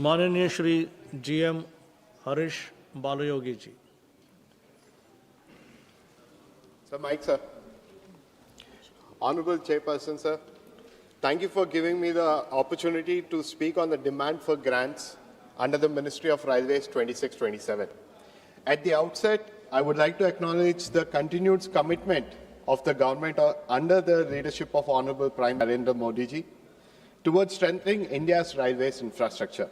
माननीय Shri GM Harish Balayogi ji. Sir, Mike, sir. Honorable Chairperson, sir, thank you for giving me the opportunity to speak on the demand for grants under the Ministry of Railways 26-27. At the outset, I would like to acknowledge the continued commitment of the government under the leadership of Honorable Prime Minister Modi ji towards strengthening India's railways infrastructure.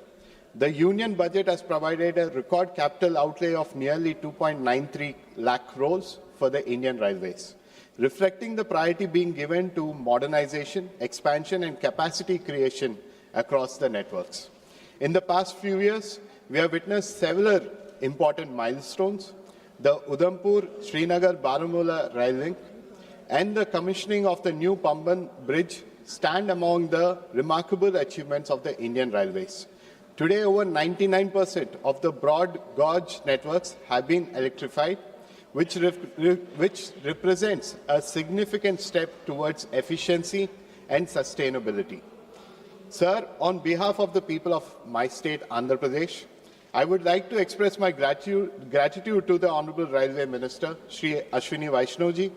The Union budget has provided a record capital outlay of nearly 2.93 lakh crores for the Indian railways, reflecting the priority being given to modernization, expansion and capacity creation across the networks. In the past few years, we have witnessed several important milestones: the Udhampur-Srinagar-Baramulla rail link and the commissioning of the new Pamban bridge stand among the remarkable achievements of the Indian railways. Today, over 99% of the broad gauge networks have been electrified, which represents a significant step towards efficiency and sustainability. Sir, on behalf of the people of my state, Andhra Pradesh, I would like to express my gratitude to the Honorable Railway Minister, Shri Ashwini Vaishnav-ji,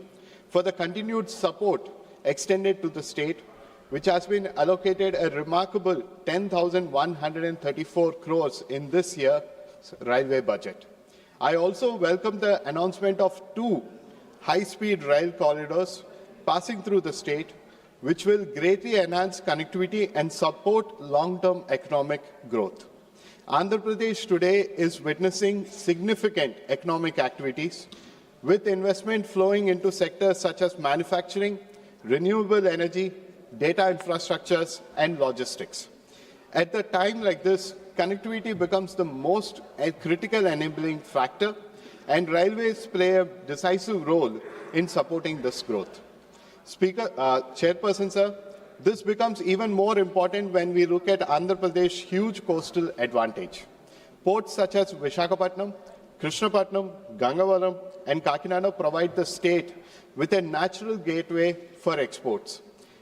for the continued support extended to the state, which has been allocated a remarkable 10,134 crores in this year's railway budget. I also welcome the announcement of 2 high-speed rail corridors passing through the state, which will greatly enhance connectivity and support long-term economic growth. Andhra Pradesh today is witnessing significant economic activities, with investment flowing into sectors such as manufacturing, renewable energy, data infrastructures, and logistics. At a time like this, connectivity becomes the most critical enabling factor, and railways play a decisive role in supporting this growth. Chairperson, sir, this becomes even more important when we look at Andhra Pradesh's huge coastal advantage. Ports such as Visakhapatnam, Krishnapatnam, Gangavaram, and Kakinada provide the state with a natural gateway for exports.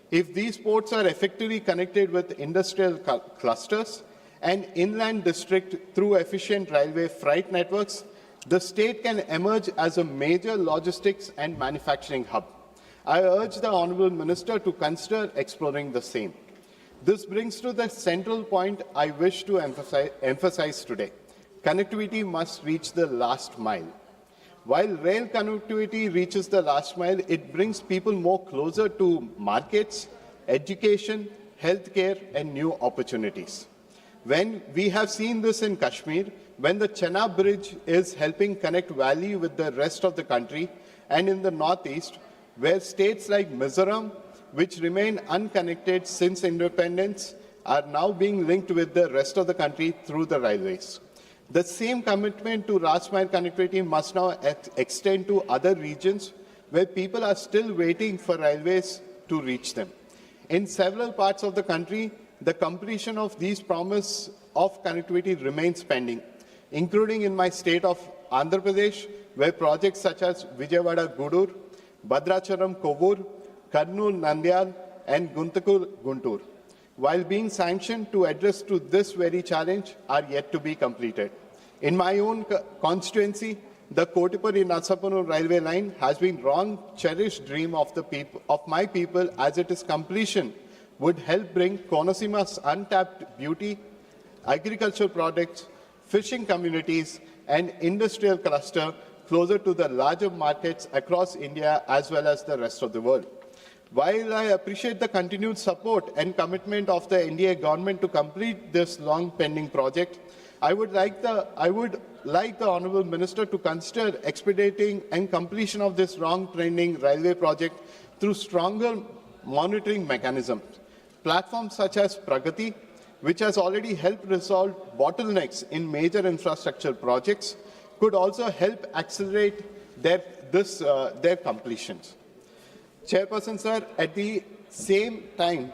If these ports are effectively connected with industrial clusters and inland district through efficient railway freight networks, the state can emerge as a major logistics and manufacturing hub. I urge the Honourable Minister to consider exploring the same. This brings to the central point I wish to emphasize today. Connectivity must reach the last mile. While rail connectivity reaches the last mile, it brings people more closer to markets, education, healthcare, and new opportunities. When we have seen this in Kashmir, when the Chenab Bridge is helping connect Valley with the rest of the country, and in the northeast, where states like Mizoram, which remain unconnected since independence, are now being linked with the rest of the country through the railways. The same commitment to last mile connectivity must now extend to other regions where people are still waiting for railways to reach them. In several parts of the country, the completion of these promises of connectivity remains pending, including in my state of Andhra Pradesh, where projects such as Vijayawada-Gudur, Bhadrachalam-Kovur, Kurnool-Nandyal, and Guntur-Guntur, while being sanctioned to address to this very challenge, are yet to be completed. In my own constituency, the Kotipudi-Narsapur railway line has been long cherished dream of my people, as its completion would help bring Konasima's untapped beauty, agricultural products, fishing communities, and industrial cluster closer to the larger markets across India as well as the rest of the world. While I appreciate the continued support and commitment of the NDA government to complete this long pending project, I would like the Honourable Minister to consider expediting and completion of this long pending railway project through stronger monitoring mechanisms. Platforms such as Pragati, which has already helped resolve bottlenecks in major infrastructure projects, could also help accelerate their completions. Chairperson, sir, at the same time,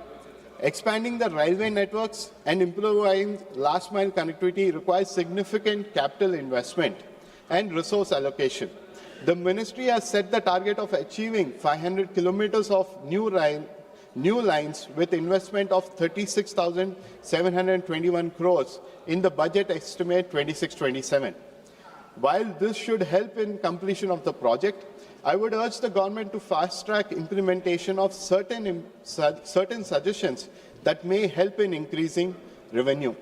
expanding the railway networks and improving last-mile connectivity requires significant capital investment and resource allocation. The ministry has set the target of achieving 500 kilometers of new new lines with investment of 36,721 crores in the budget estimate 26-27. While this should help in completion of the project, I would urge the government to fast-track implementation of certain suggestions that may help in increasing revenue.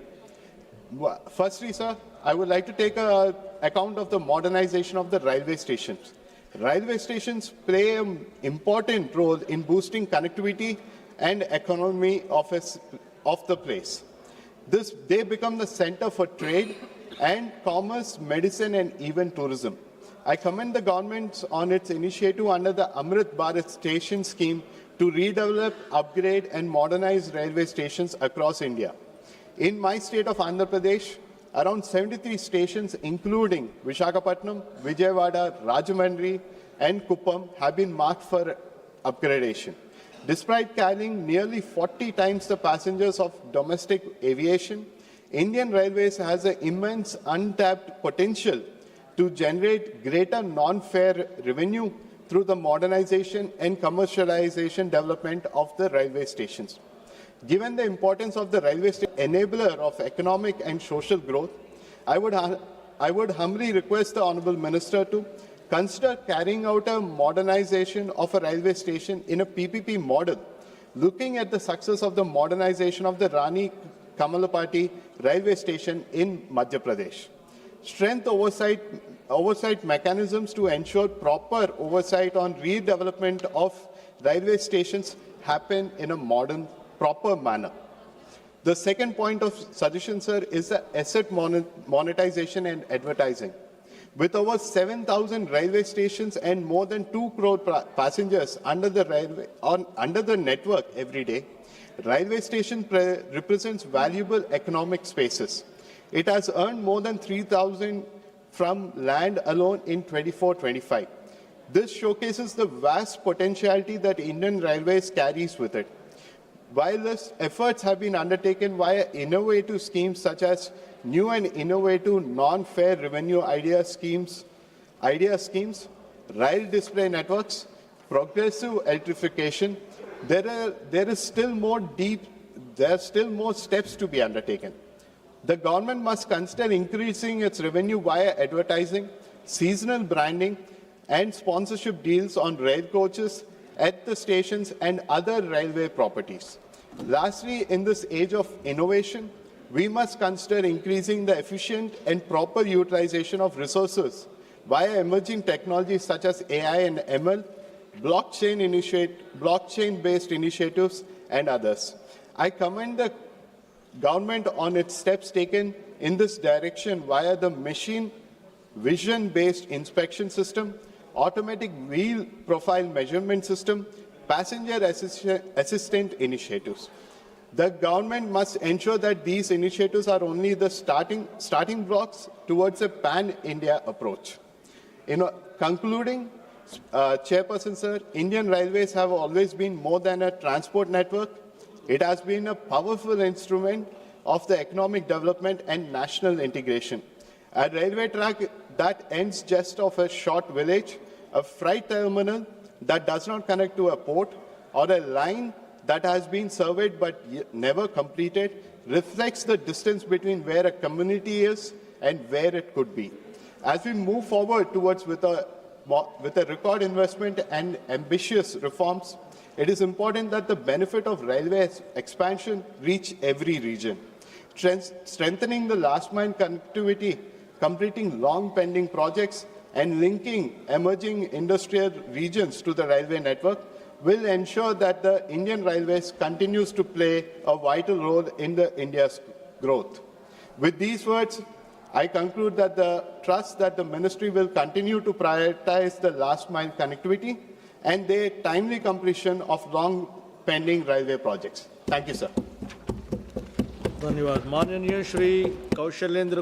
Firstly, sir, I would like to take account of the modernization of the railway stations. Railway stations play an important role in boosting connectivity and economy of the place. They become the center for trade and commerce, medicine, and even tourism. I commend the government on its initiative under the Amrit Bharat Station Scheme to redevelop, upgrade, and modernize railway stations across India. In my state of Andhra Pradesh, around 73 stations, including Visakhapatnam, Vijayawada, Rajahmundry, and Kuppam, have been marked for upgradation. Despite carrying nearly 40 times the passengers of domestic aviation, Indian Railways has an immense untapped potential to generate greater non-fare revenue through the modernization and commercialization development of the railway stations. Given the importance of the railway station enabler of economic and social growth, I would humbly request the Honourable Minister to consider carrying out a modernization of a railway station in a PPP model, looking at the success of the modernization of the Rani Kamalapati railway station in Madhya Pradesh. Strength oversight mechanisms to ensure proper oversight on redevelopment of railway stations happen in a modern, proper manner. The second point of suggestion, sir, is the asset monetization and advertising. With over 7,000 railway stations and more than 2 crore passengers under the network every day, railway station represents valuable economic spaces. It has earned more than 3,000 from land alone in 24-25. This showcases the vast potentiality that Indian Railways carries with it. While these efforts have been undertaken via innovative schemes such as new and innovative non-fare revenue idea schemes, rail display networks, progressive electrification, there are still more steps to be undertaken. The government must consider increasing its revenue via advertising, seasonal branding, and sponsorship deals on rail coaches at the stations and other railway properties. Lastly, in this age of innovation, we must consider increasing the efficient and proper utilization of resources via emerging technologies such as AI and ML, blockchain-based initiatives, and others. I commend the government on its steps taken in this direction via the machine vision-based inspection system, automatic wheel profile measurement system, passenger assistant initiatives. The government must ensure that these initiatives are only the starting blocks towards a pan-India approach. Concluding, Chairperson, sir, Indian Railways have always been more than a transport network. It has been a powerful instrument of the economic development and national integration. A railway track that ends just off a short village, a freight terminal that does not connect to a port, or a line that has been surveyed but never completed reflects the distance between where a community is and where it could be. As we move forward towards with a record investment and ambitious reforms, it is important that the benefit of railway expansion reach every region. Strengthening the last mile connectivity, completing long pending projects, and linking emerging industrial regions to the railway network will ensure that the Indian Railways continues to play a vital role in India's growth. With these words, I conclude that the trust that the ministry will continue to prioritize the last mile connectivity and the timely completion of long pending railway projects. Thank you, sir. धन्यवाद. माननीय श्री कौशलेंद्र